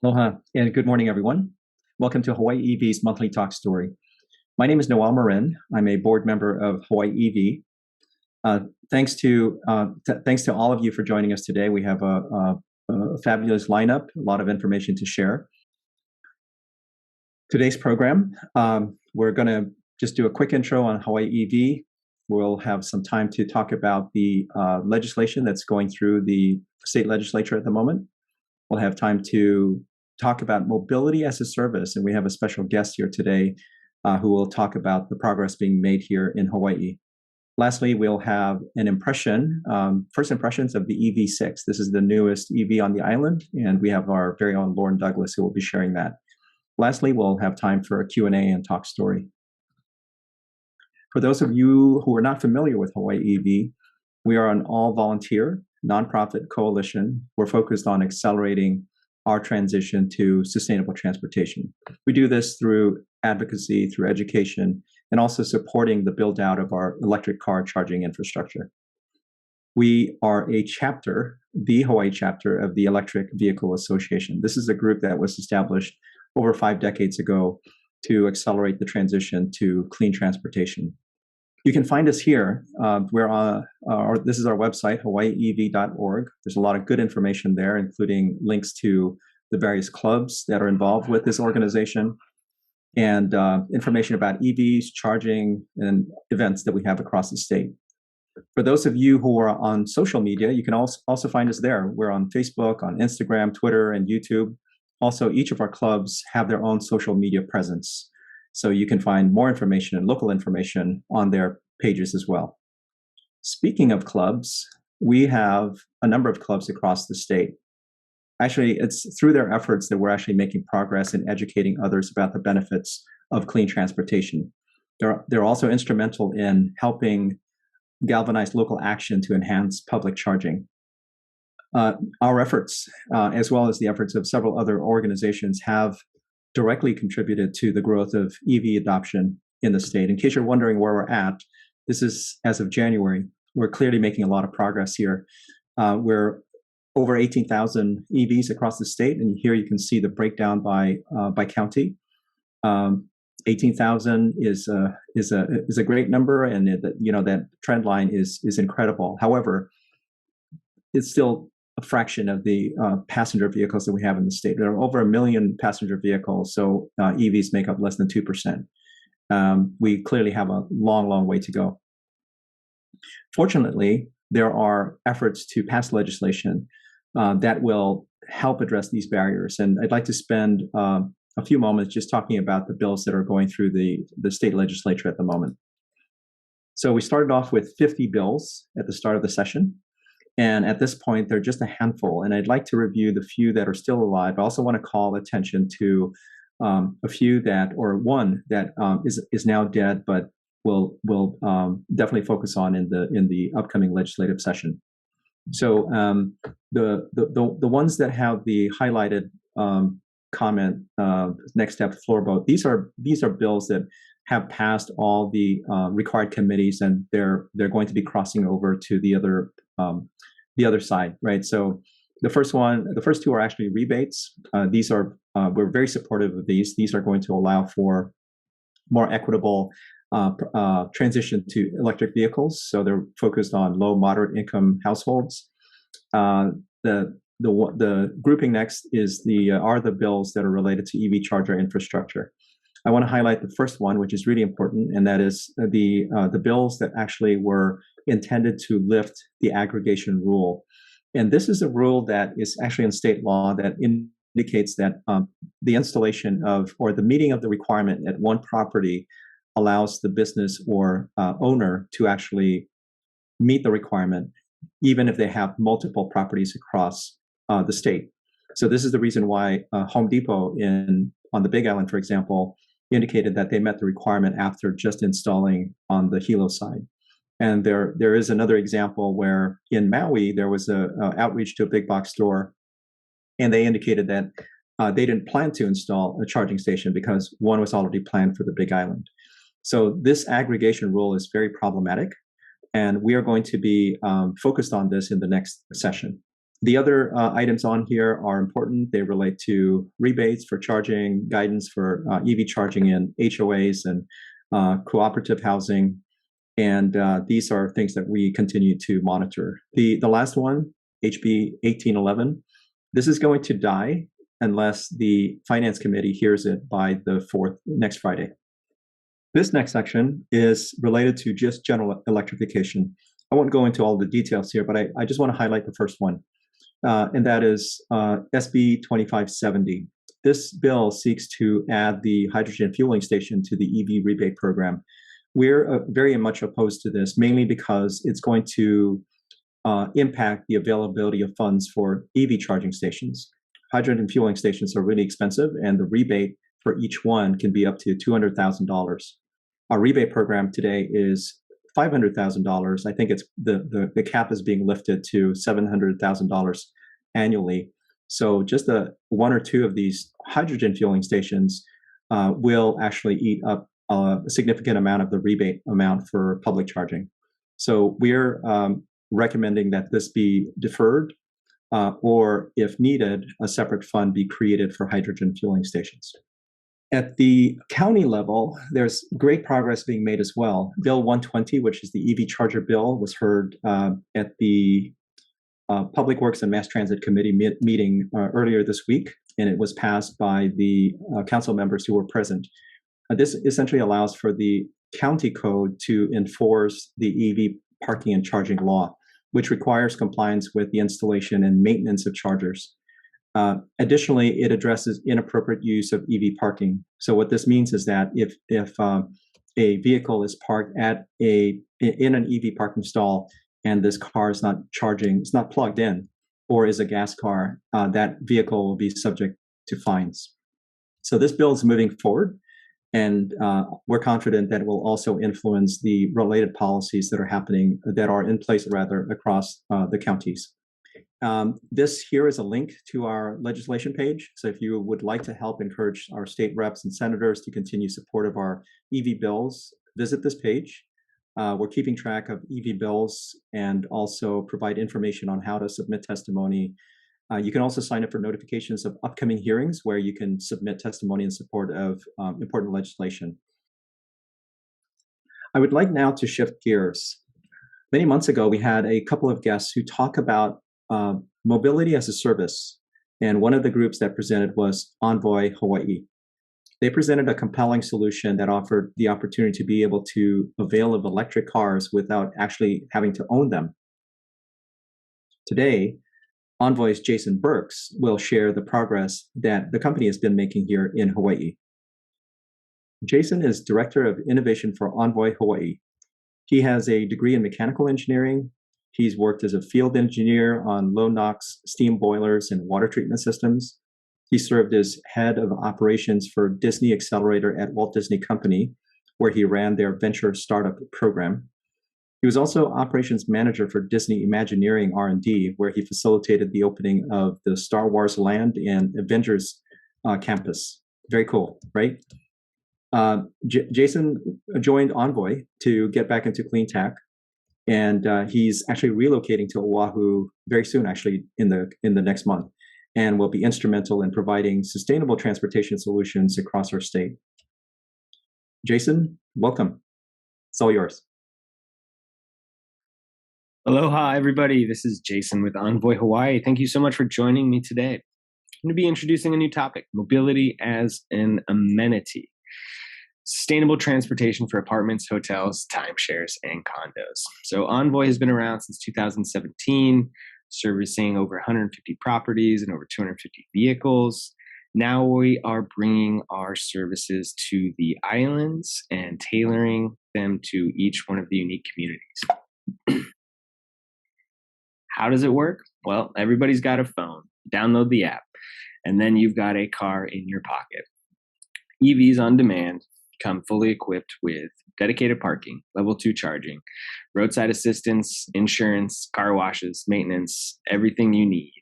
Aloha, and good morning, everyone. Welcome to Hawaii EV's monthly talk story. My name is Noel Marin. I'm a board member of Hawaii EV. Thanks to all of you for joining us today. We have a fabulous lineup, a lot of information to share. Today's program, we're going to just do a quick intro on Hawaii EV. We'll have some time to talk about the legislation that's going through the state legislature at the moment. We'll have time to talk about mobility as a service, and we have a special guest here today who will talk about the progress being made here in Hawaii. Lastly, we'll have an impression, first impressions of the EV6. This is the newest EV on the island, and we have our very own Lorn Douglas who will be sharing that. Lastly, we'll have time for a Q&A and talk story. For those of you who are not familiar with Hawaii EV, we are an all-volunteer nonprofit coalition. We're focused on accelerating our transition to sustainable transportation. We do this through advocacy, through education, and also supporting the build out of our electric car charging infrastructure. We are a chapter, the Hawaii chapter of the Electric Vehicle Association. This is a group that was established over 5 decades ago to accelerate the transition to clean transportation. You can find us here. This is our website, hawaiiev.org. There's a lot of good information there, including links to the various clubs that are involved with this organization and information about EVs, charging, and events that we have across the state. For those of you who are on social media, you can also find us there. We're on Facebook, on Instagram, Twitter, and YouTube. Also, each of our clubs have their own social media presence. So you can find more information and local information on their pages as well. Speaking of clubs, we have a number of clubs across the state. Actually, it's through their efforts that we're actually making progress in educating others about the benefits of clean transportation. They're also instrumental in helping galvanize local action to enhance public charging. Our efforts, as well as the efforts of several other organizations, have directly contributed to the growth of EV adoption in the state. In case you're wondering where we're at, this is as of January. We're clearly making a lot of progress here. We're over 18,000 EVs across the state, and here you can see the breakdown by county. 18,000 is a great number, and that trend line is incredible. However, it's still a fraction of the passenger vehicles that we have in the state. There are over 1 million passenger vehicles, so EVs make up less than 2%. We clearly have a long, long way to go. Fortunately, there are efforts to pass legislation that will help address these barriers. And I'd like to spend a few moments just talking about the bills that are going through the state legislature at the moment. So we started off with 50 bills at the start of the session. And at this point, they're just a handful. And I'd like to review the few that are still alive. I also want to call attention to a few one that is now dead, but will definitely focus on in the upcoming legislative session. So the ones that have the highlighted comment next step floor vote, these are bills that have passed all the required committees, and they're going to be crossing over to the other side, right? So the first two are actually rebates. These are we're very supportive of these. These are going to allow for more equitable transition to electric vehicles. So they're focused on low, moderate income households. The grouping next are the bills that are related to EV charger infrastructure. I want to highlight the first one, which is really important, and that is the bills that actually were intended to lift the aggregation rule. And this is a rule that is actually in state law that indicates that the installation or the meeting of the requirement at one property allows the business or owner to actually meet the requirement, even if they have multiple properties across the state. So this is the reason why Home Depot on the Big Island, for example, indicated that they met the requirement after just installing on the Hilo side. And there is another example where in Maui, there was a outreach to a big box store, and they indicated that they didn't plan to install a charging station because one was already planned for the Big Island. So this aggregation rule is very problematic, and we are going to be focused on this in the next session. The other items on here are important. They relate to rebates for charging, guidance for EV charging in HOAs and cooperative housing. And these are things that we continue to monitor. The last one, HB 1811, this is going to die unless the Finance Committee hears it by the 4th, next Friday. This next section is related to just general electrification. I won't go into all the details here, but I just want to highlight the first one, and that is SB 2570. This bill seeks to add the hydrogen fueling station to the EV rebate program. We're very much opposed to this, mainly because it's going to impact the availability of funds for EV charging stations. Hydrogen fueling stations are really expensive, and the rebate for each one can be up to $200,000. Our rebate program today is $500,000. I think it's the cap is being lifted to $700,000 annually. So just one or two of these hydrogen fueling stations will actually eat up a significant amount of the rebate amount for public charging. So we're recommending that this be deferred, or if needed, a separate fund be created for hydrogen fueling stations. At the county level, there's great progress being made as well. Bill 120, which is the EV charger bill, was heard at the Public Works and Mass Transit Committee meeting earlier this week, and it was passed by the council members who were present. This essentially allows for the county code to enforce the EV parking and charging law, which requires compliance with the installation and maintenance of chargers. Additionally, it addresses inappropriate use of EV parking. So what this means is that if a vehicle is parked in an EV parking stall and this car is not charging, it's not plugged in, or is a gas car, that vehicle will be subject to fines. So this bill is moving forward, and we're confident that it will also influence the related policies that are in place across the counties. This here is a link to our legislation page. So if you would like to help encourage our state reps and senators to continue support of our EV bills, visit this page. We're keeping track of EV bills and also provide information on how to submit testimony. You can also sign up for notifications of upcoming hearings where you can submit testimony in support of important legislation. I would like now to shift gears. Many months ago, we had a couple of guests who talk about mobility as a service, and one of the groups that presented was Envoy Hawaii. They presented a compelling solution that offered the opportunity to be able to avail of electric cars without actually having to own them. Today, Envoy's Jason Burks will share the progress that the company has been making here in Hawaii. Jason is Director of Innovation for Envoy Hawaii. He has a degree in mechanical engineering. He's worked as a field engineer on low NOx steam boilers and water treatment systems. He served as head of operations for Disney Accelerator at Walt Disney Company, where he ran their venture startup program. He was also operations manager for Disney Imagineering R&D, where he facilitated the opening of the Star Wars Land and Avengers campus. Very cool, right? Jason joined Envoy to get back into clean tech, and he's actually relocating to Oahu very soon, actually in the next month, and will be instrumental in providing sustainable transportation solutions across our state. Jason, welcome. It's all yours. Aloha, everybody. This is Jason with Envoy Hawaii. Thank you so much for joining me today. I'm going to be introducing a new topic, mobility as an amenity. Sustainable transportation for apartments, hotels, timeshares, and condos. So Envoy has been around since 2017, servicing over 150 properties and over 250 vehicles. Now we are bringing our services to the islands and tailoring them to each one of the unique communities. How does it work? Well, everybody's got a phone. Download the app, and then you've got a car in your pocket. EVs on demand come fully equipped with dedicated parking, level 2 charging, roadside assistance, insurance, car washes, maintenance, everything you need.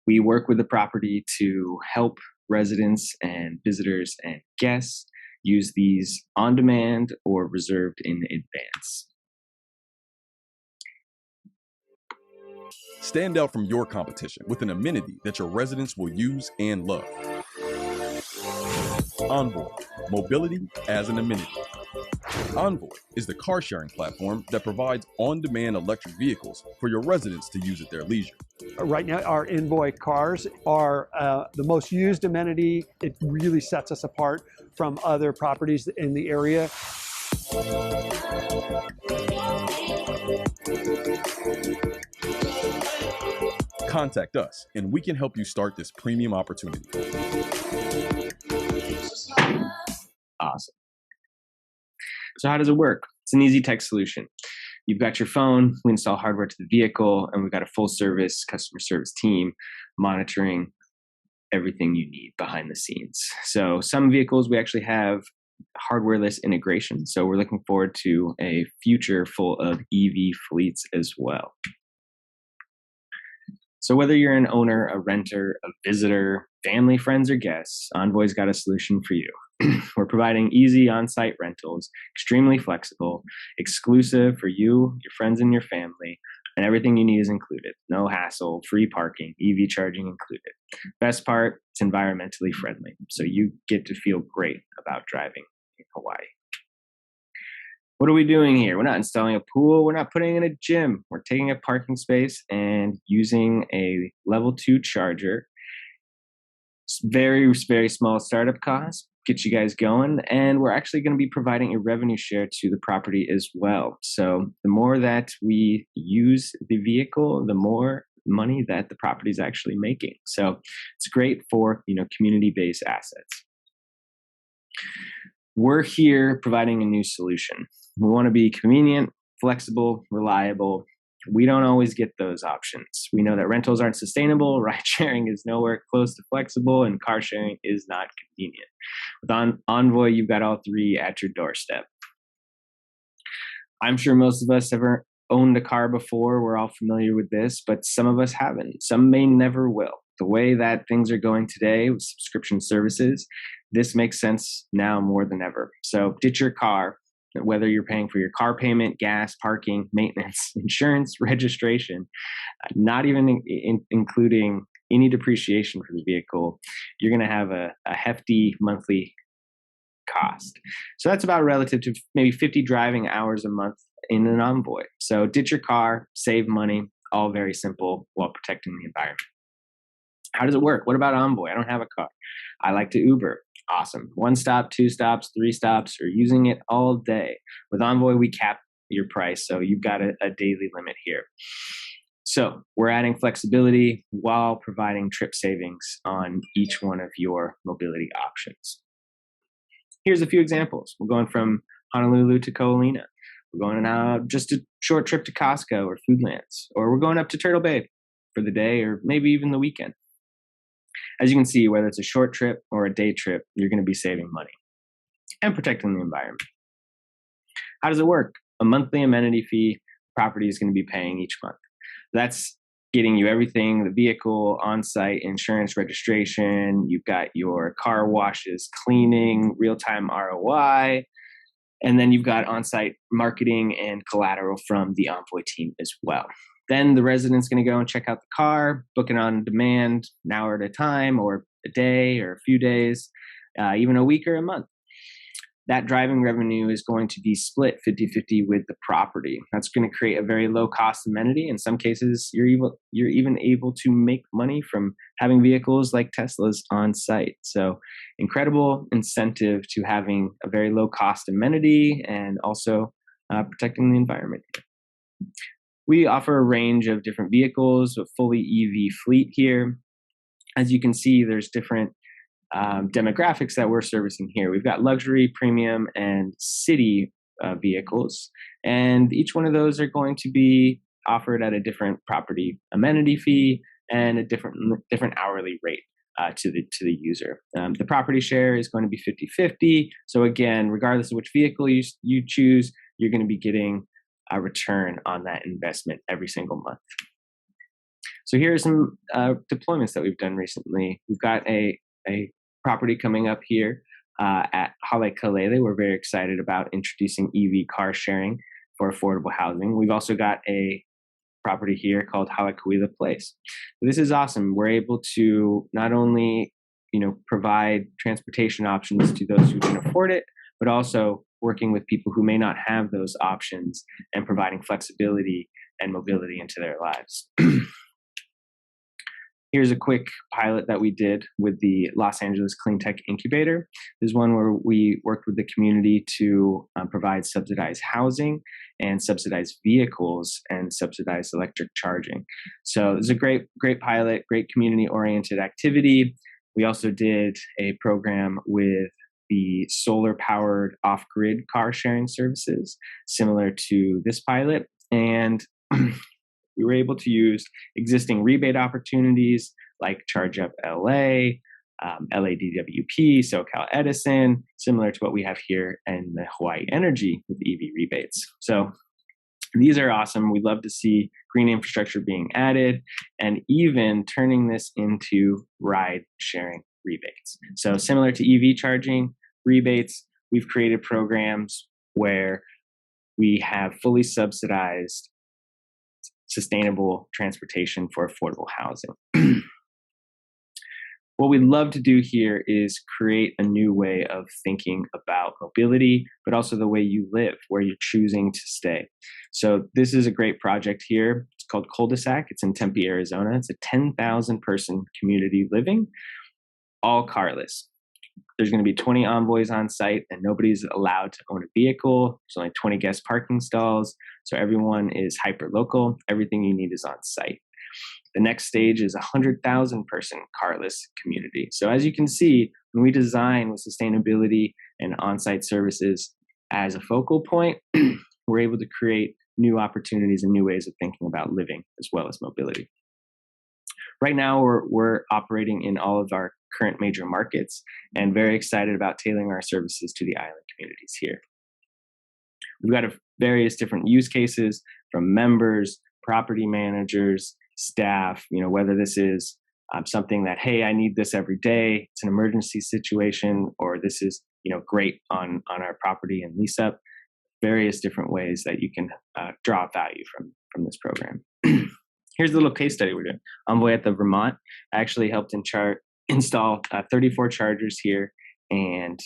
We work with the property to help residents and visitors and guests use these on demand or reserved in advance. Stand out from your competition with an amenity that your residents will use and love. Envoy, mobility as an amenity. Envoy is the car-sharing platform that provides on-demand electric vehicles for your residents to use at their leisure. Right now, our Envoy cars are the most used amenity. It really sets us apart from other properties in the area. Contact us, and we can help you start this premium opportunity. Awesome. So how does it work? It's an easy tech solution. You've got your phone, we install hardware to the vehicle, and we've got a full service customer service team monitoring everything you need behind the scenes. So some vehicles we actually have hardware-less integration. So we're looking forward to a future full of EV fleets as well. So whether you're an owner, a renter, a visitor, family, friends, or guests, Envoy's got a solution for you. We're providing easy on-site rentals, extremely flexible, exclusive for you, your friends, and your family, and everything you need is included. No hassle, free parking, EV charging included. Best part, it's environmentally friendly, so you get to feel great about driving in Hawaii. What are we doing here? We're not installing a pool. We're not putting in a gym. We're taking a parking space and using a level 2 charger. It's very, very small startup cost. Get you guys going. And we're actually going to be providing a revenue share to the property as well. So the more that we use the vehicle, the more money that the property is actually making. So it's great for, community-based assets. We're here providing a new solution. We want to be convenient, flexible, reliable. We don't always get those options. We know that rentals aren't sustainable, ride sharing is nowhere close to flexible, and car sharing is not convenient. With Envoy, you've got all three at your doorstep. I'm sure most of us have owned a car before. We're all familiar with this, but some of us haven't. Some may never will. The way that things are going today with subscription services, this makes sense now more than ever. So ditch your car, whether you're paying for your car payment, gas, parking, maintenance, insurance, registration, not even including any depreciation for the vehicle, you're going to have a hefty monthly cost. So that's about relative to maybe 50 driving hours a month in an Envoy. So ditch your car, save money, all very simple while protecting the environment. How does it work? What about Envoy? I don't have a car. I like to Uber. Awesome. 1 stop, 2 stops, 3 stops, or using it all day. With Envoy, we cap your price, so you've got a daily limit here. So we're adding flexibility while providing trip savings on each one of your mobility options. Here's a few examples. We're going from Honolulu to Ko'olina. We're going on just a short trip to Costco or Foodlands, or we're going up to Turtle Bay for the day or maybe even the weekend. As you can see, whether it's a short trip or a day trip, you're going to be saving money and protecting the environment. How does it work? A monthly amenity fee property is going to be paying each month. That's getting you everything, the vehicle, on-site insurance registration, you've got your car washes, cleaning, real-time ROI, and then you've got on-site marketing and collateral from the Envoy team as well. Then the resident's going to go and check out the car, book it on demand, an hour at a time, or a day, or a few days, even a week or a month. That driving revenue is going to be split 50-50 with the property. That's going to create a very low-cost amenity. In some cases, you're even able to make money from having vehicles like Teslas on site. So incredible incentive to having a very low-cost amenity and also protecting the environment. We offer a range of different vehicles, a fully EV fleet here. As you can see, there's different demographics that we're servicing here. We've got luxury, premium, and city vehicles. And each one of those are going to be offered at a different property amenity fee and a different hourly rate to the user. The property share is going to be 50-50. So again, regardless of which vehicle you choose, you're going to be getting a return on that investment every single month. So here are some deployments that we've done recently. We've got a property coming up here at Halekalele. We're very excited about introducing EV car sharing for affordable housing. We've also got a property here called Halakuila Place. This is awesome. We're able to not only provide transportation options to those who can afford it, but also working with people who may not have those options and providing flexibility and mobility into their lives. Here's a quick pilot that we did with the Los Angeles Clean Tech Incubator. This is one where we worked with the community to provide subsidized housing and subsidized vehicles and subsidized electric charging. So this is a great pilot, great community-oriented activity. We also did a program with the solar-powered off-grid car sharing services, similar to this pilot. And we were able to use existing rebate opportunities like Charge Up LA, LADWP, SoCal Edison, similar to what we have here in the Hawaii Energy with EV rebates. So these are awesome. We'd love to see green infrastructure being added and even turning this into ride sharing rebates. So similar to EV charging rebates, we've created programs where we have fully subsidized sustainable transportation for affordable housing. What we'd love to do here is create a new way of thinking about mobility, but also the way you live, where you're choosing to stay. So this is a great project here. It's called Cul-de-sac. It's in Tempe, Arizona. It's a 10,000 person community living, all carless. There's going to be 20 Envoys on site and nobody's allowed to own a vehicle. There's only 20 guest parking stalls. So everyone is hyper local. Everything you need is on site. The next stage is a 100,000 person carless community. So as you can see, when we design with sustainability and on-site services as a focal point, we're able to create new opportunities and new ways of thinking about living as well as mobility. Right now, we're operating in all of our current major markets and very excited about tailoring our services to the island communities here. We've got various different use cases from members, property managers, staff, whether this is something that, hey, I need this every day, it's an emergency situation, or this is, great on our property and lease up, various different ways that you can draw value from this program. Here's the little case study we're doing. Envoy at the Vermont. I actually helped install 34 chargers here and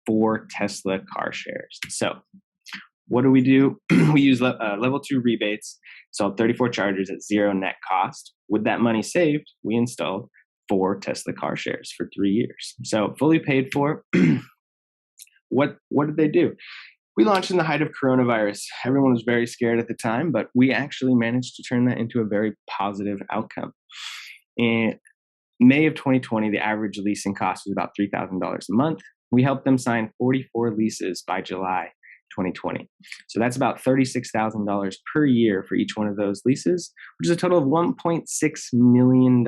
4 Tesla car shares. So what do? We use level 2 rebates, installed 34 chargers at 0 net cost. With that money saved, we installed 4 Tesla car shares for 3 years. So fully paid for. What did they do? We launched in the height of coronavirus. Everyone was very scared at the time, but we actually managed to turn that into a very positive outcome. In May of 2020, the average leasing cost was about $3,000 a month. We helped them sign 44 leases by July 2020. So that's about $36,000 per year for each one of those leases, which is a total of $1.6 million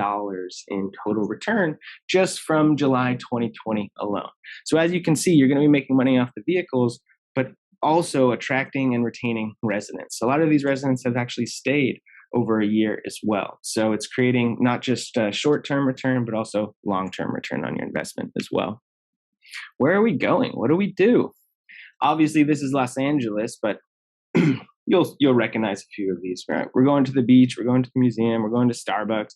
in total return just from July 2020 alone. So as you can see, you're going to be making money off the vehicles, but also attracting and retaining residents. So a lot of these residents have actually stayed over a year as well. So it's creating not just a short-term return, but also long-term return on your investment as well. Where are we going? What do we do? Obviously, this is Los Angeles, but you'll recognize a few of these, right? We're going to the beach, we're going to the museum, we're going to Starbucks,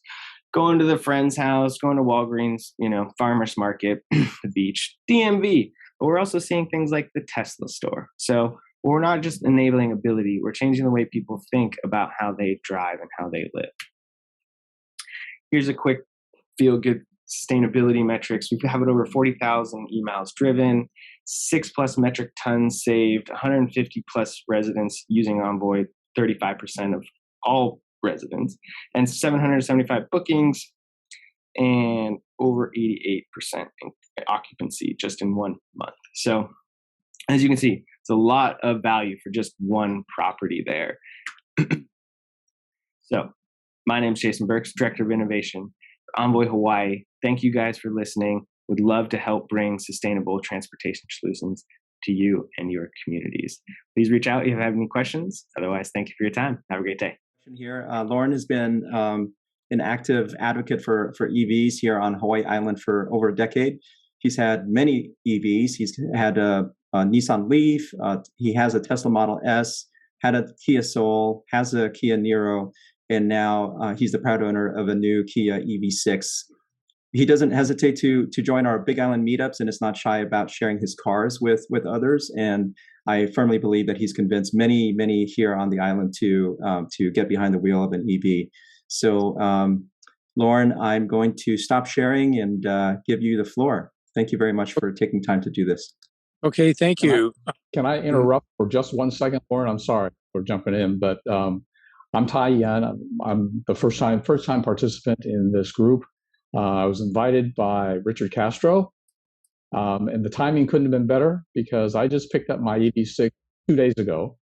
going to the friend's house, going to Walgreens, farmer's market, the beach, DMV. But we're also seeing things like the Tesla store. So we're not just enabling ability, we're changing the way people think about how they drive and how they live. Here's a quick feel-good sustainability metrics. We have over 40,000 emails driven, 6+ metric tons saved, 150+ residents using Envoy, 35% of all residents, and 775 bookings, and over 88% in occupancy just in 1 month. So as you can see, it's a lot of value for just one property there. So my name is Jason Burks, Director of Innovation for Envoy Hawaii. Thank you guys for listening. Would love to help bring sustainable transportation solutions to you and your communities. Please reach out if you have any questions. Otherwise, thank you for your time. Have a great day. Here, Lorn has been an active advocate for EVs here on Hawaii Island for over a decade. He's had many EVs. He's had a Nissan Leaf. He has a Tesla Model S. had a Kia Soul, has a Kia Niro, and now he's the proud owner of a new Kia EV6. He doesn't hesitate to join our Big Island meetups, and is not shy about sharing his cars with others. And I firmly believe that he's convinced many here on the island to get behind the wheel of an EV. So, Lorn, I'm going to stop sharing and give you the floor. Thank you very much for taking time to do this. Okay, thank you. Can I interrupt for just 1 second, Lorn? I'm sorry for jumping in, but I'm Tai Yan. I'm the first time participant in this group. I was invited by Richard Castro, and the timing couldn't have been better because I just picked up my EV6 2 days ago,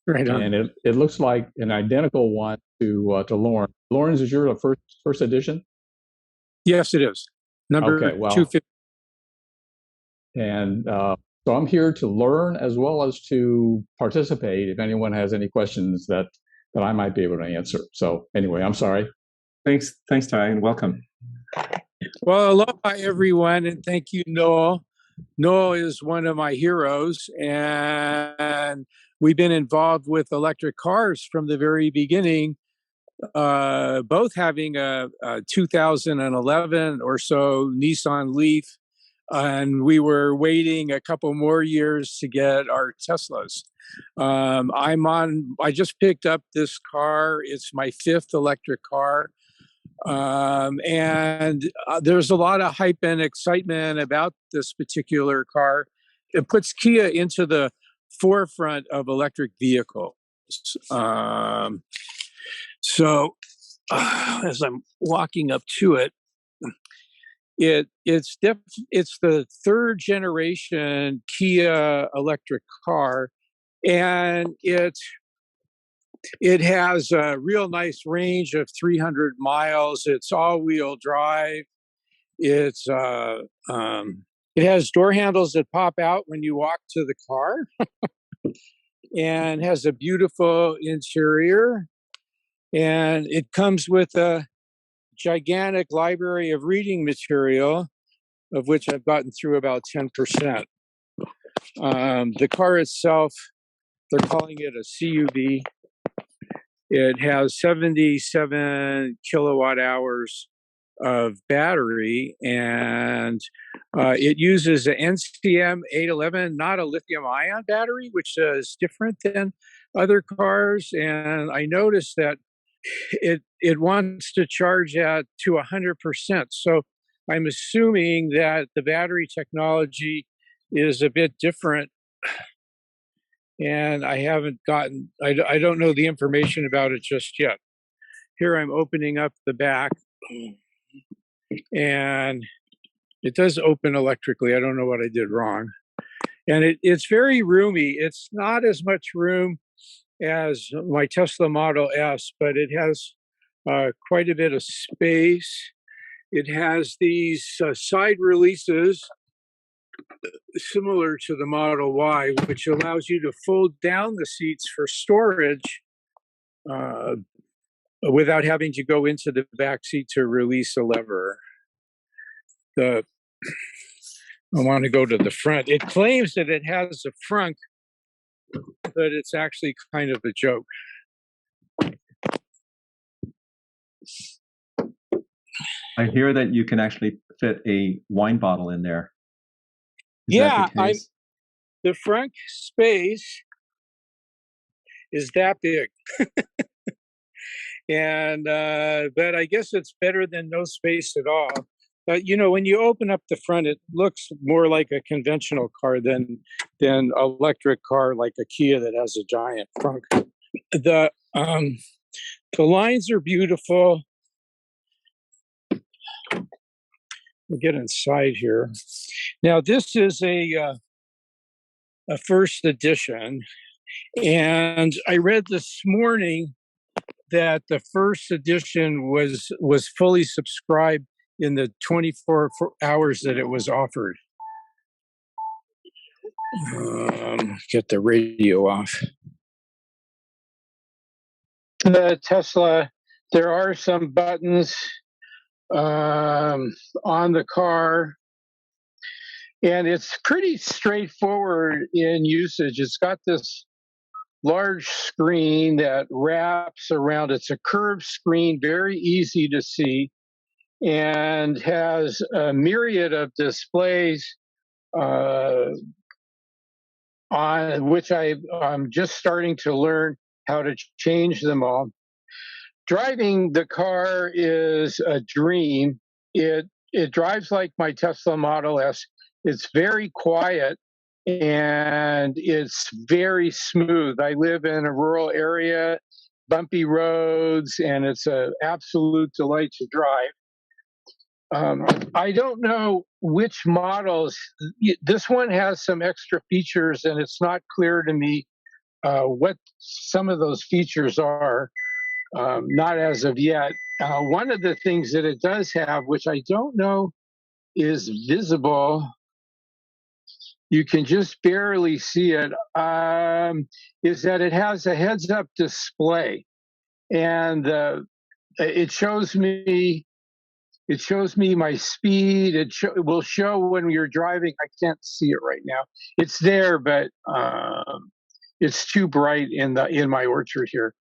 Right on. and it looks like an identical one to Lorn. Lorn's is your first edition? Yes, it is. Number Okay, well, 250. And so I'm here to learn as well as to participate if anyone has any questions that I might be able to answer. So anyway, I'm sorry. Thanks, Ty, and welcome. Well, aloha, everyone, and thank you, Noel. Noel is one of my heroes, and we've been involved with electric cars from the very beginning, both having a 2011 or so Nissan Leaf, and we were waiting a couple more years to get our Teslas. I just picked up this car. It's my 5th electric car. And there's a lot of hype and excitement about this particular car. It puts Kia into the forefront of electric vehicles. So as I'm walking up to it, it's the 3rd generation Kia electric car, and it has a real nice range of 300 miles. It's all-wheel drive. It has door handles that pop out when you walk to the car, and has a beautiful interior. And it comes with a gigantic library of reading material, of which I've gotten through about 10%. The car itself, they're calling it a CUV. It has 77 kilowatt hours of battery, and it uses an NCM 811, not a lithium-ion battery, which is different than other cars. And I noticed that it wants to charge to 100%. So I'm assuming that the battery technology is a bit different. And I don't know the information about it just yet. Here I'm opening up the back, and it does open electrically. I don't know what I did wrong. And it's very roomy. It's not as much room as my Tesla Model S, but it has quite a bit of space. It has these side releases similar to the Model Y, which allows you to fold down the seats for storage without having to go into the back seat to release a lever. I want to go to the front. It claims that it has a frunk, but it's actually kind of a joke. I hear that you can actually fit a wine bottle in there. Yeah, the front space is that big. And but I guess it's better than no space at all. But when you open up the front, it looks more like a conventional car than electric car like a Kia that has a giant frunk. The lines are beautiful. We'll get inside here. Now this is a first edition, and I read this morning that the first edition was fully subscribed in the 24 hours that it was offered. Get the radio off. The Tesla, there are some buttons on the car, and it's pretty straightforward in usage. It's got this large screen that wraps around. It's a curved screen, very easy to see, and has a myriad of displays on which I'm just starting to learn how to change them all. Driving the car is a dream. It drives like my Tesla Model S. It's very quiet and it's very smooth. I live in a rural area, bumpy roads, and it's an absolute delight to drive. I don't know which models. This one has some extra features, and it's not clear to me what some of those features are. Not as of yet. One of the things that it does have, which I don't know is visible, you can just barely see it, is that it has a heads-up display, and it shows me my speed. It will show when you're driving. I can't see it right now. It's there, but it's too bright in my orchard here.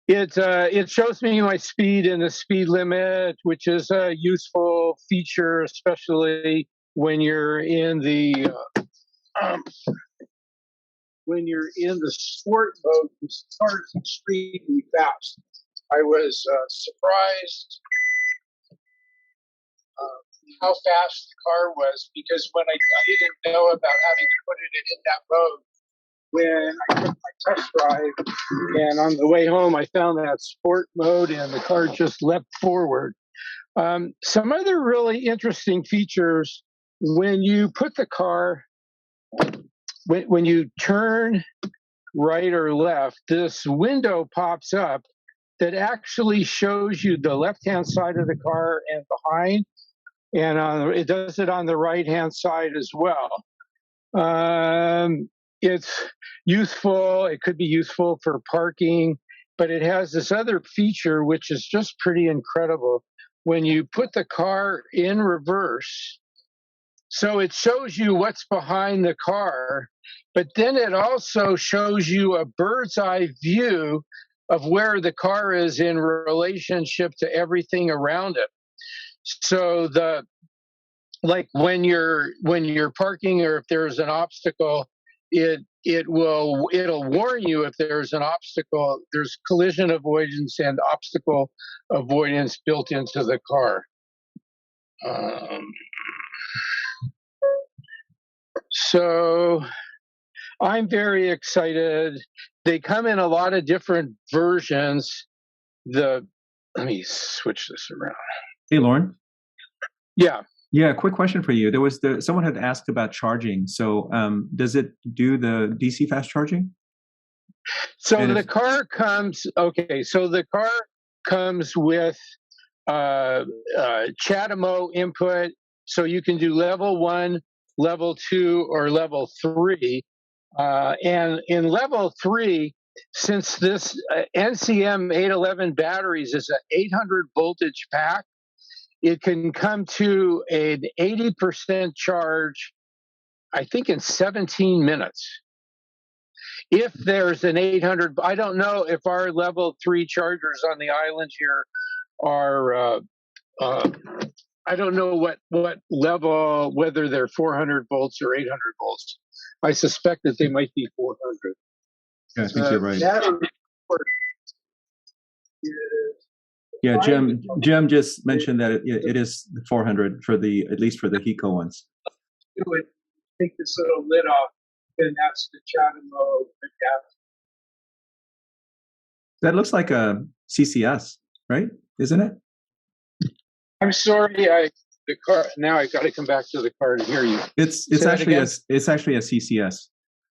It shows me my speed and the speed limit, which is a useful feature, especially when you're in the sport mode. It starts extremely fast. I was surprised how fast the car was, because when I didn't know about having to put it in that mode. When I took my test drive, and on the way home, I found that sport mode, and the car just leapt forward. Some other really interesting features: when you put the car, when you turn right or left, this window pops up that actually shows you the left-hand side of the car and behind, and it does it on the right-hand side as well. It's useful. It could be useful for parking, but it has this other feature which is just pretty incredible. When you put the car in reverse, so it shows you what's behind the car, but then it also shows you a bird's eye view of where the car is in relationship to everything around it. So like when you're parking, or if there's an obstacle, it'll warn you if there's an obstacle. There's collision avoidance and obstacle avoidance built into the car. So I'm very excited. They come in a lot of different versions. Let me switch this around. Hey, Lorn. Yeah. Yeah, quick question for you. Someone had asked about charging. So does it do the DC fast charging? So the car comes with CHAdeMO input, so you can do level 1, level 2, or level 3. And in level 3, since this NCM 811 batteries is an 800 voltage pack, it can come to an 80% charge, I think, in 17 minutes. If there's an 800, I don't know if our level 3 chargers on the island here are, I don't know what level, whether they're 400 volts or 800 volts. I suspect that they might be 400. Yeah, I think you're right. Yeah, Jim just mentioned that it is 400 at least for the Hiko ones. You would take this little lid off, and that's the CHAdeMO. That looks like a CCS, right? Isn't it? I'm sorry, the car. Now I got to come back to the car to hear you. It's actually a CCS.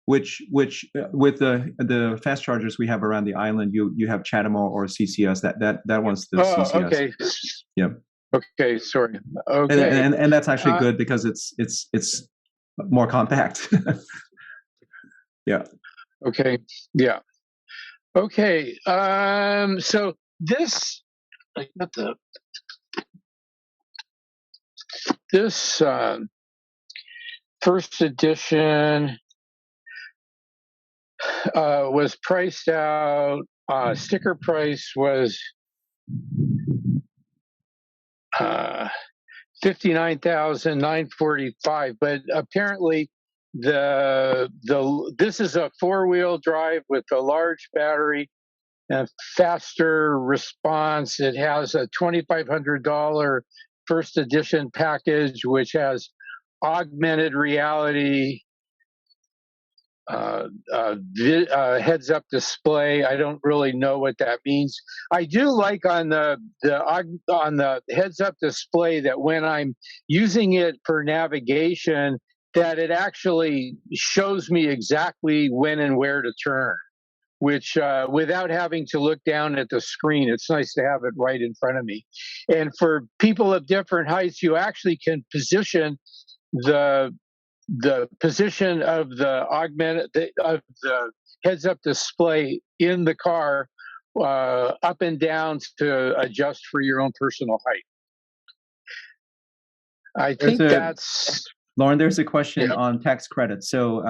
Which with the fast chargers we have around the island, you have CHAdeMO or CCS. That one's the CCS. Okay. Yeah. Okay. Sorry. Okay. And that's actually good because it's more compact. Yeah. Okay. Yeah. Okay. So this, I got this first edition. was priced out. Sticker price was $59,945, but apparently this is a 4-wheel drive with a large battery and faster response. It has a $2,500 first edition package, which has augmented reality, heads-up display. I don't really know what that means. I do like on the heads-up display that when I'm using it for navigation, that it actually shows me exactly when and where to turn, which without having to look down at the screen, it's nice to have it right in front of me. And for people of different heights, you actually can position the position of the heads-up display in the car up and down to adjust for your own personal height. I think that's Lorn. There's a question on tax credit. So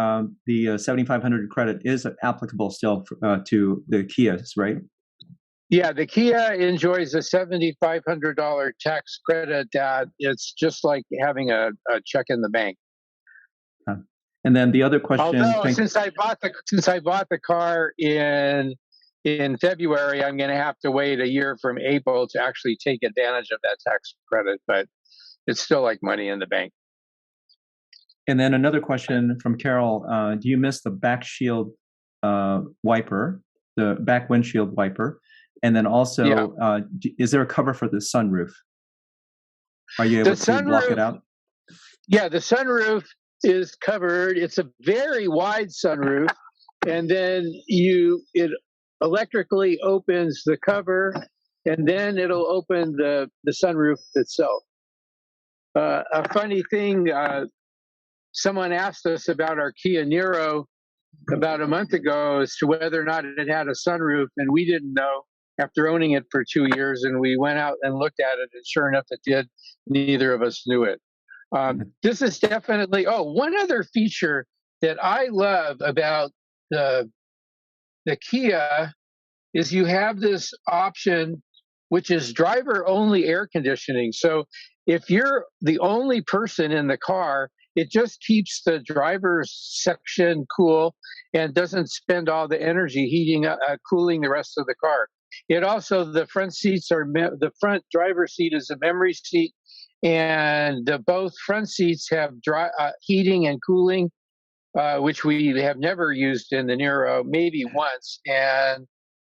the 7,500 credit is applicable still to the Kias, right? Yeah, the Kia enjoys a $7,500 tax credit. That it's just like having a check in the bank. And then the other question. Although since I bought the car in February, I'm going to have to wait a year from April to actually take advantage of that tax credit. But it's still like money in the bank. And then another question from Carol: do you miss the back shield wiper, the back windshield wiper? And then also, is there a cover for the sunroof? Are you able to block it out? Yeah, the sunroof is covered. It's a very wide sunroof, and then it electrically opens the cover, and then it'll open the sunroof itself. A funny thing, someone asked us about our Kia Niro about a month ago as to whether or not it had a sunroof, and we didn't know after owning it for 2 years, and we went out and looked at it, and sure enough it did. Neither of us knew it. This is definitely, one other feature that I love about the Kia is you have this option, which is driver only air conditioning. So if you're the only person in the car, it just keeps the driver's section cool and doesn't spend all the energy cooling the rest of the car. It also, the front seats the front driver's seat is a memory seat, and both front seats have heating and cooling, which we have never used in the Niro, maybe once. And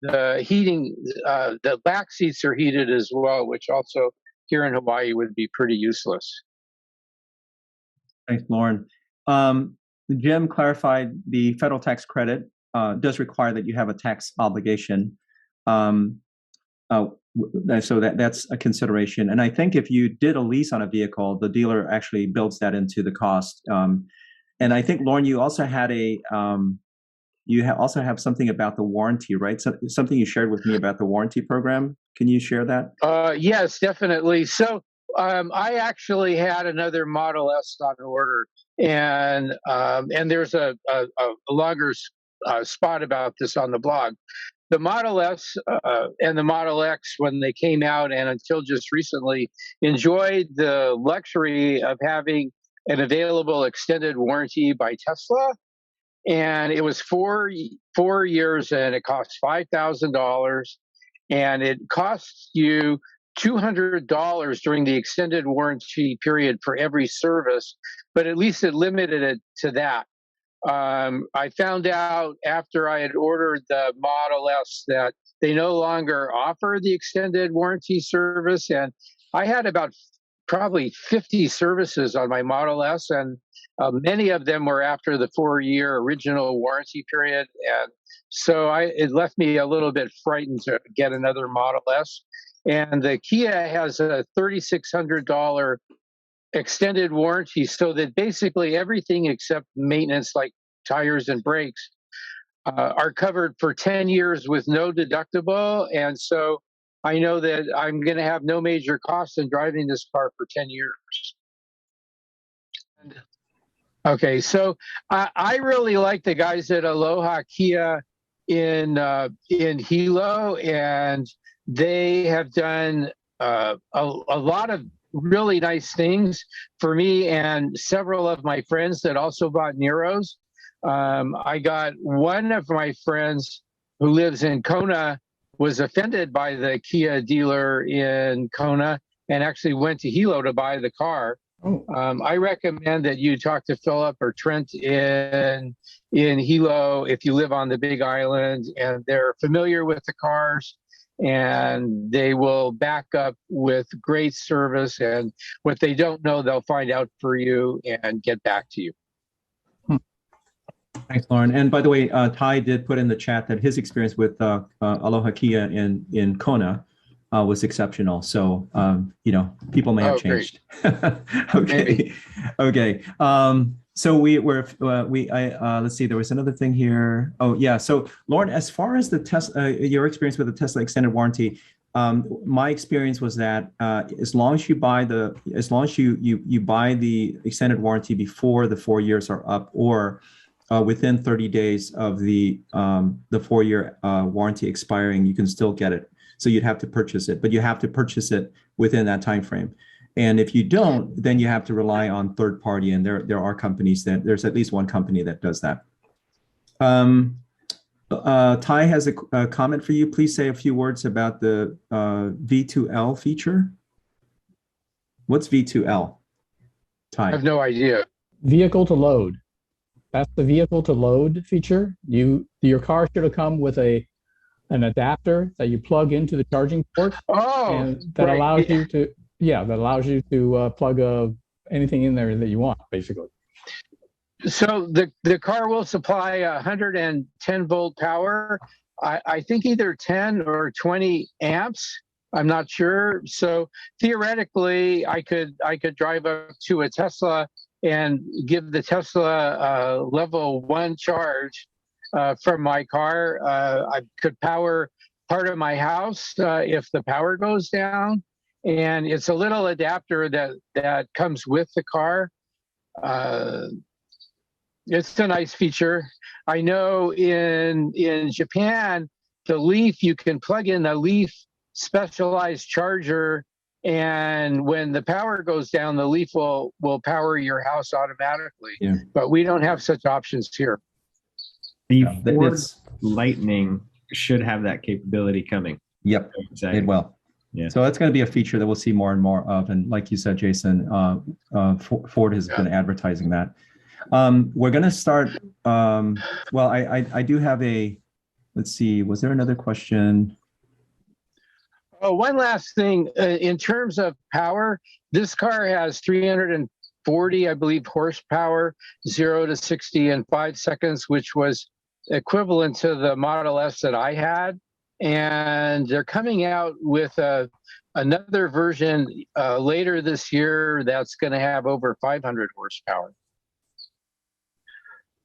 the heating, the back seats are heated as well, which also here in Hawaii would be pretty useless. Thanks, Lorn. Jim clarified the federal tax credit does require that you have a tax obligation. So that's a consideration. And I think if you did a lease on a vehicle, the dealer actually builds that into the cost. And I think, Lorn, you also had also have something about the warranty, right? So, something you shared with me about the warranty program. Can you share that? Yes, definitely. So I actually had another Model S on order, and there's a longer spot about this on the blog. The Model S and the Model X, when they came out and until just recently, enjoyed the luxury of having an available extended warranty by Tesla. And it was 4 years, and it cost $5,000. And it costs you $200 during the extended warranty period for every service, but at least it limited it to that. I found out after I had ordered the Model S that they no longer offer the extended warranty service, and I had about probably 50 services on my Model S, and many of them were after the 4-year original warranty period, and so it left me a little bit frightened to get another Model S. And the Kia has a $3,600 extended warranty, so that basically everything except maintenance like tires and brakes are covered for 10 years with no deductible. And so I know that I'm going to have no major costs in driving this car for 10 years. And Okay, so I really like the guys at Aloha Kia in Hilo, and they have done a lot of really nice things for me and several of my friends that also bought Neros. I got one of my friends who lives in Kona was offended by the Kia dealer in Kona and actually went to Hilo to buy the car. Oh, I recommend that you talk to Philip or Trent in Hilo if you live on the Big Island and they're familiar with the cars, and they will back up with great service, and what they don't know they'll find out for you and get back to you. Thanks, Lauren. And by the way, Ty did put in the chat that his experience with Aloha Kia in Kona was exceptional. So, people may have changed. Okay. Okay. So let's see, there was another thing here. Oh yeah. So Lauren, as far as the Tesla, your experience with the Tesla extended warranty, my experience was that as long as you buy the extended warranty before the 4 years are up, or within 30 days of the 4-year warranty expiring, you can still get it. So you'd have to purchase it, but you have to purchase it within that time frame. And if you don't, then you have to rely on third party. And there are companies there's at least one company that does that. Ty has a comment for you. Please say a few words about the V2L feature. What's V2L? Ty. I have no idea. vehicle to load. That's the vehicle to load feature. Your car should have come with an adapter that you plug into the charging port. Oh, and that allows you to plug anything in there that you want, basically. So the car will supply 110 volt power. I think either 10 or 20 amps. I'm not sure. So theoretically, I could drive up to a Tesla and give the Tesla level 1 charge from my car. I could power part of my house if the power goes down. And it's a little adapter that comes with the car. It's a nice feature. I know in Japan, the Leaf, you can plug in the Leaf specialized charger, and when the power goes down, the Leaf will power your house automatically. Yeah. But we don't have such options here. The Ford Lightning should have that capability coming. Yep, it will. Yeah. So that's going to be a feature that we'll see more and more of. And like you said, Jason, Ford has been advertising that. We're going to start. I do have let's see, was there another question? Oh, one last thing. In terms of power, this car has 340, I believe, horsepower, 0 to 60 in 5 seconds, which was equivalent to the Model S that I had. And they're coming out with another version later this year that's going to have over 500 horsepower.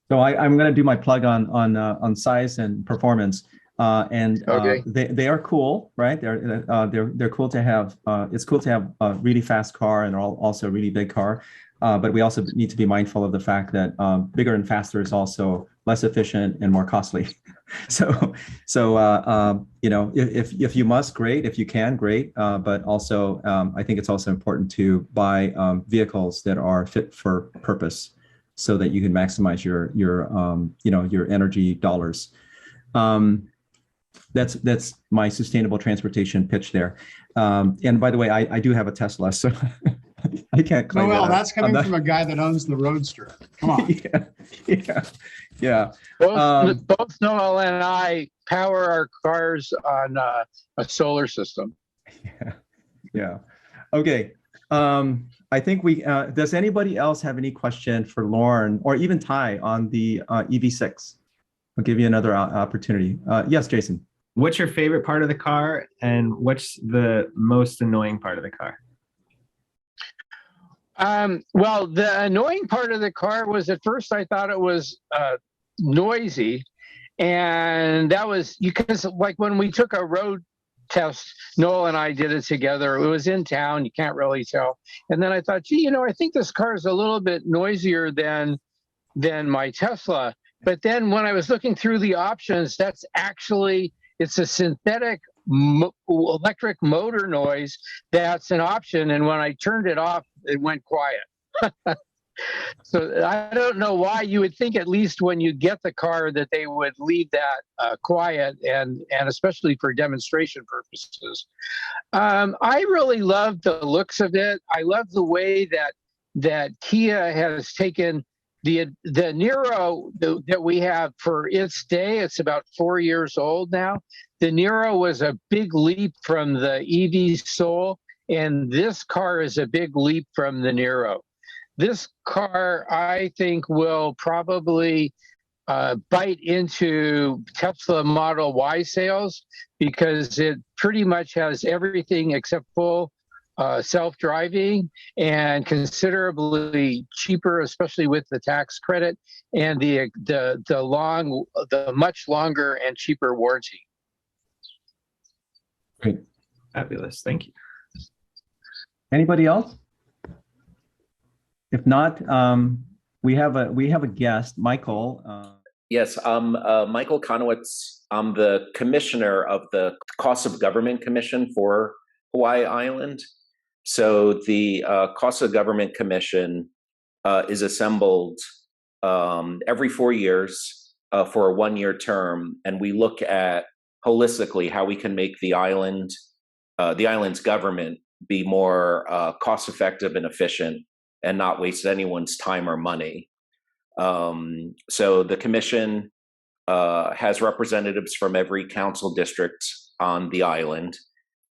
So I'm going to do my plug on size and performance, Okay. They are cool, right? They're cool to have. It's cool to have a really fast car and also a really big car, but we also need to be mindful of the fact that bigger and faster is also less efficient and more costly. So if you must, great. If you can, great. But also, I think it's also important to buy vehicles that are fit for purpose, so that you can maximize your energy dollars. That's my sustainable transportation pitch there. And by the way, I do have a Tesla, so I can't claim Well, that that's coming from a guy that owns the Roadster. Come on. Yeah. Both Noel and I power our cars on a solar system. Yeah. Okay. I think does anybody else have any question for Lorn or even Ty on the EV6? I'll give you another opportunity. Yes, Jason. What's your favorite part of the car, and what's the most annoying part of the car? Well, the annoying part of the car was, at first I thought it was noisy, and that was because, like, when we took a road test, Noel and I did it together. It was in town, you can't really tell. And then I thought, gee, I think this car is a little bit noisier than than my Tesla. But then when I was looking through the options, it's a synthetic electric motor noise that's an option. And when I turned it off, it went quiet. So I don't know why. You would think at least when you get the car that they would leave that quiet, and especially for demonstration purposes. I really love the looks of it. I love the way that Kia has taken the Niro that we have for its day. It's about 4 years old now. The Niro was a big leap from the EV Soul, and this car is a big leap from the Niro. This car, I think, will probably bite into Tesla Model Y sales because it pretty much has everything except full self-driving and considerably cheaper, especially with the tax credit and the much longer and cheaper warranty. Great. Fabulous. Thank you. Anybody else? If not, we have a guest, Michael. Yes, I'm Michael Konowicz. I'm the commissioner of the Cost of Government Commission for Hawaii Island. So the Cost of Government Commission is assembled every 4 years for a 1-year term, and we look at holistically how we can make the island's government be more cost-effective and efficient, and not waste anyone's time or money. So the commission has representatives from every council district on the island.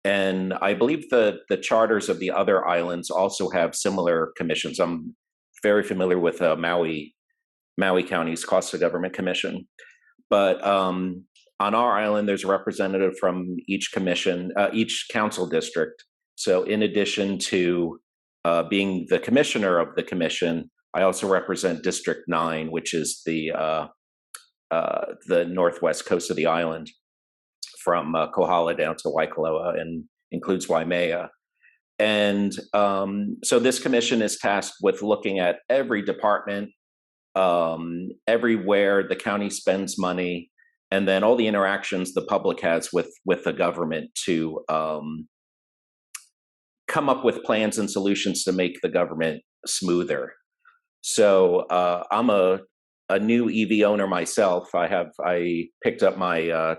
And I believe the charters of the other islands also have similar commissions. I'm very familiar with Maui County's Cost of Government Commission. But on our island, there's a representative from each commission, each council district. So in addition to being the commissioner of the commission, I also represent District 9, which is the northwest coast of the island, from Kohala down to Waikoloa, and includes Waimea. And so this commission is tasked with looking at every department, everywhere the county spends money, and then all the interactions the public has with the government to come up with plans and solutions to make the government smoother. So I'm a new EV owner myself. I picked up my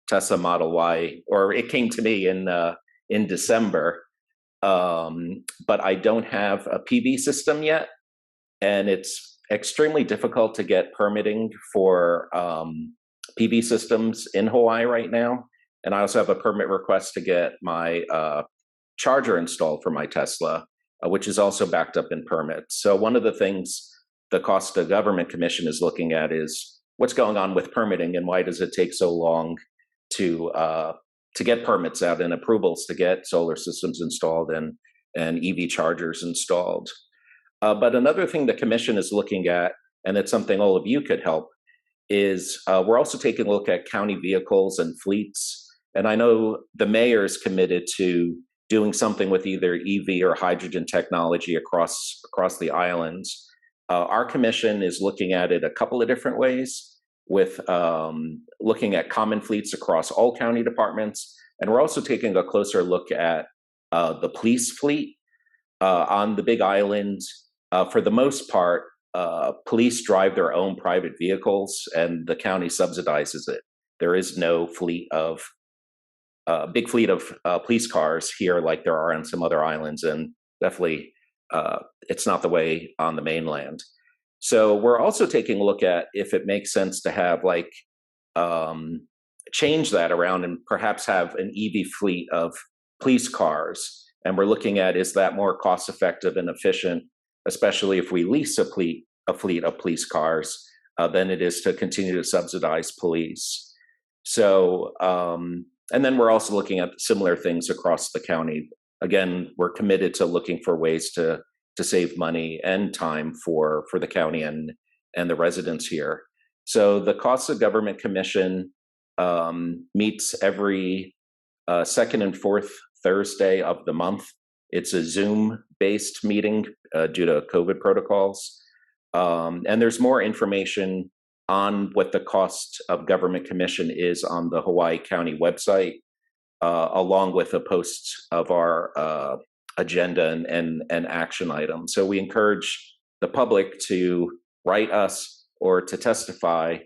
Tesla Model Y, or it came to me in December, but I don't have a PV system yet, and it's extremely difficult to get permitting for PV systems in Hawaii right now. And I also have a permit request to get my charger installed for my Tesla, which is also backed up in permits. So one of the things the Cost of Government Commission is looking at is what's going on with permitting, and why does it take so long to get permits out and approvals to get solar systems installed and EV chargers installed. But another thing the commission is looking at, and it's something all of you could help, is we're also taking a look at county vehicles and fleets. And I know the mayor is committed to doing something with either EV or hydrogen technology across the islands. Our commission is looking at it a couple of different ways, with looking at common fleets across all county departments. And we're also taking a closer look at the police fleet on the Big Island. For the most part, police drive their own private vehicles, and the county subsidizes it. There is no big fleet of police cars here like there are on some other islands, and definitely it's not the way on the mainland. So we're also taking a look at if it makes sense to have change that around and perhaps have an EV fleet of police cars. And we're looking at, is that more cost effective and efficient, especially if we lease a fleet of police cars, than it is to continue to subsidize police. So, and then we're also looking at similar things across the county. Again, we're committed to looking for ways to save money and time for the county and the residents here. So the Cost of Government Commission meets every second and fourth Thursday of the month. It's a Zoom-based meeting due to COVID protocols. And there's more information on what the cost of government commission is on the Hawaii County website, along with a post of our agenda and action items. So we encourage the public to write us or to testify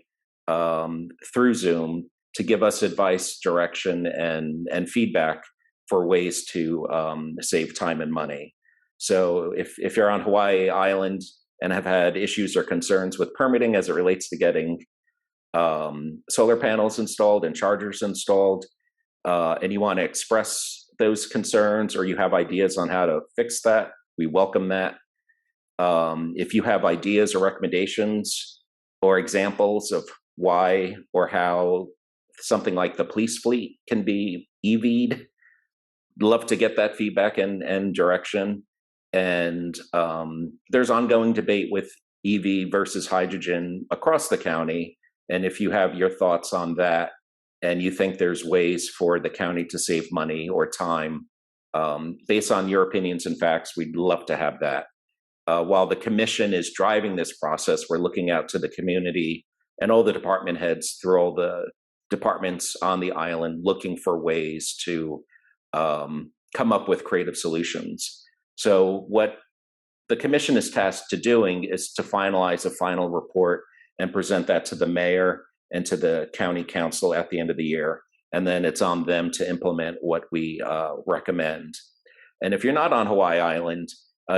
through Zoom to give us advice, direction, and feedback for ways to save time and money. So if you're on Hawaii Island and have had issues or concerns with permitting as it relates to getting solar panels installed and chargers installed, and you want to express those concerns or you have ideas on how to fix that, we welcome that. If you have ideas or recommendations or examples of why or how something like the police fleet can be EV'd, love to get that feedback and direction. And there's ongoing debate with EV versus hydrogen across the county. And if you have your thoughts on that, and you think there's ways for the county to save money or time, based on your opinions and facts, we'd love to have that. While the commission is driving this process, we're looking out to the community and all the department heads through all the departments on the island looking for ways to come up with creative solutions. So what the commission is tasked to doing is to finalize a final report and present that to the mayor and to the county council at the end of the year. And then it's on them to implement what we recommend. And if you're not on Hawaii Island,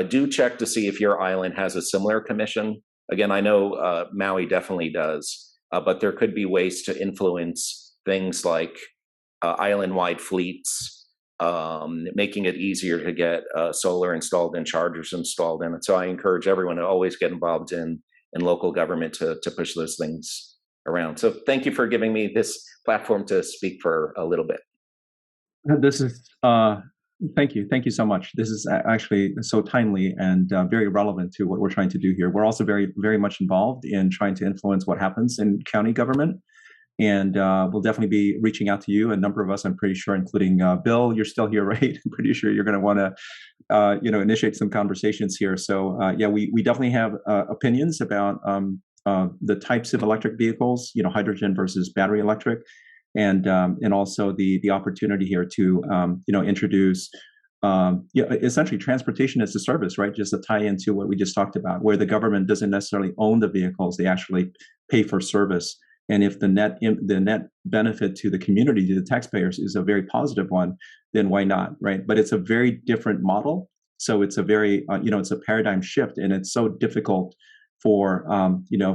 do check to see if your island has a similar commission. Again, I know Maui definitely does, but there could be ways to influence things like island-wide fleets, making it easier to get solar installed and chargers installed. And so I encourage everyone to always get involved in local government to push those things around. So thank you for giving me this platform to speak for a little bit. This is, thank you. Thank you so much. This is actually so timely and very relevant to what we're trying to do here. We're also very, very much involved in trying to influence what happens in county government. And we'll definitely be reaching out to you. A number of us, I'm pretty sure, including Bill, you're still here, right? I'm pretty sure you're going to want to, initiate some conversations here. So yeah, we definitely have opinions about the types of electric vehicles, hydrogen versus battery electric, and also the opportunity here to introduce essentially transportation as a service, right? Just to tie into what we just talked about, where the government doesn't necessarily own the vehicles, they actually pay for service. And if the net benefit to the community, to the taxpayers, is a very positive one, then why not, right? But it's a very different model. So it's a very, it's a paradigm shift, and it's so difficult for,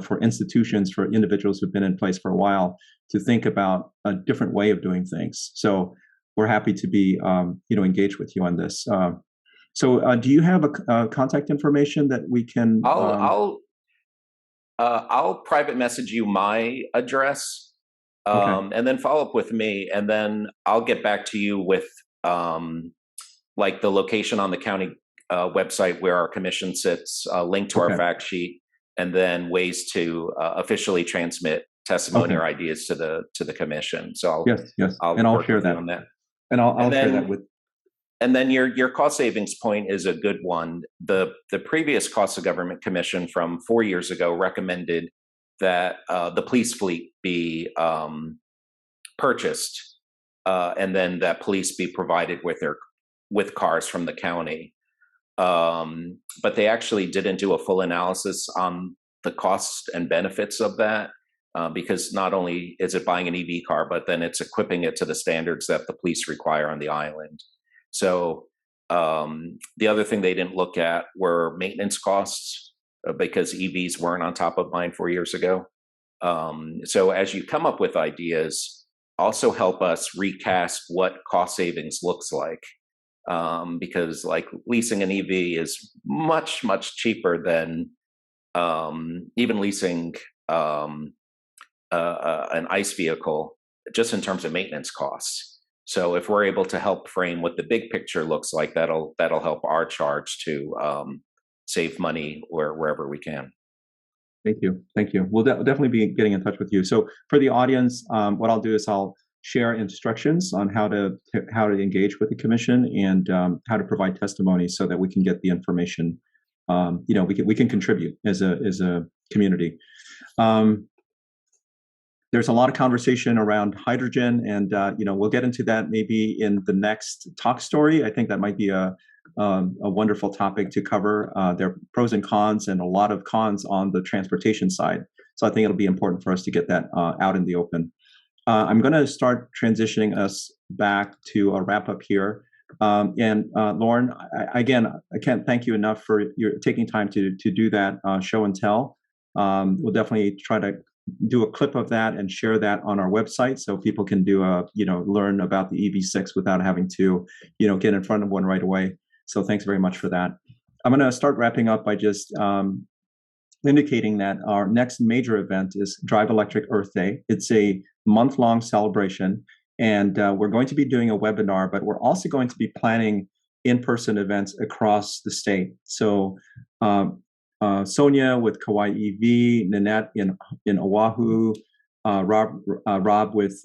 for institutions, for individuals who've been in place for a while, to think about a different way of doing things. So we're happy to be, engaged with you on this. So do you have a contact information that we can? I'll private message you my address, Okay. and then follow up with me, and then I'll get back to you with like the location on the county website where our commission sits, link to our Okay. fact sheet, and then ways to officially transmit testimony Okay. or ideas to the commission. So Yes, I'll and I'll work share with you that. on that. And I'll And share then- that with. And then your cost savings point is a good one. The previous Cost of Government Commission from 4 years ago recommended that the police fleet be purchased, and then that police be provided with cars from the county. But they actually didn't do a full analysis on the costs and benefits of that, because not only is it buying an EV car, but then it's equipping it to the standards that the police require on the island. So the other thing they didn't look at were maintenance costs, because EVs weren't on top of mind 4 years ago. So as you come up with ideas, also help us recast what cost savings looks like, because like leasing an EV is much, much cheaper than even leasing an ICE vehicle, just in terms of maintenance costs. So if we're able to help frame what the big picture looks like, that'll help our charge to save money wherever we can. Thank you. We'll definitely be getting in touch with you. So for the audience, what I'll do is I'll share instructions on how to engage with the commission and how to provide testimony, so that we can get the information we can contribute as a community. There's a lot of conversation around hydrogen, and we'll get into that maybe in the next talk story. I think that might be a wonderful topic to cover. There are pros and cons, and a lot of cons on the transportation side. So I think it'll be important for us to get that out in the open. I'm going to start transitioning us back to a wrap up here. And Lorn, I can't thank you enough for your taking time to do that show and tell. We'll definitely try to do a clip of that and share that on our website so people can learn about the EV6 without having to, get in front of one right away. So thanks very much for that. I'm going to start wrapping up by just indicating that our next major event is Drive Electric Earth Day. It's a month-long celebration, and we're going to be doing a webinar, but we're also going to be planning in-person events across the state. So Sonia with Kauai EV, Nanette in Oahu, Rob with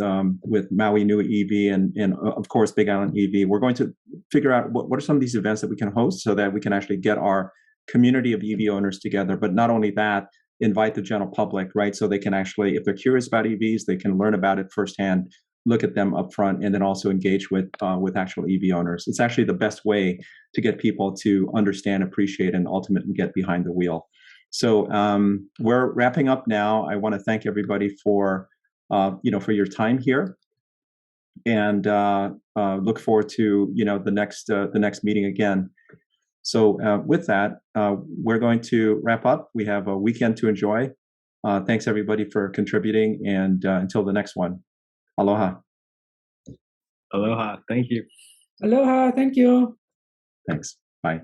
Maui Nui EV, and of course Big Island EV. We're going to figure out what are some of these events that we can host so that we can actually get our community of EV owners together. But not only that, invite the general public, right? So they can actually, if they're curious about EVs, they can learn about it firsthand, look at them up front, and then also engage with actual EV owners. It's actually the best way to get people to understand, appreciate, and ultimately get behind the wheel. So we're wrapping up now. I want to thank everybody for your time here, and look forward to the next meeting again. So with that, we're going to wrap up. We have a weekend to enjoy. Thanks everybody for contributing, and until the next one. Aloha. Aloha. Thank you. Aloha. Thank you. Thanks. Bye.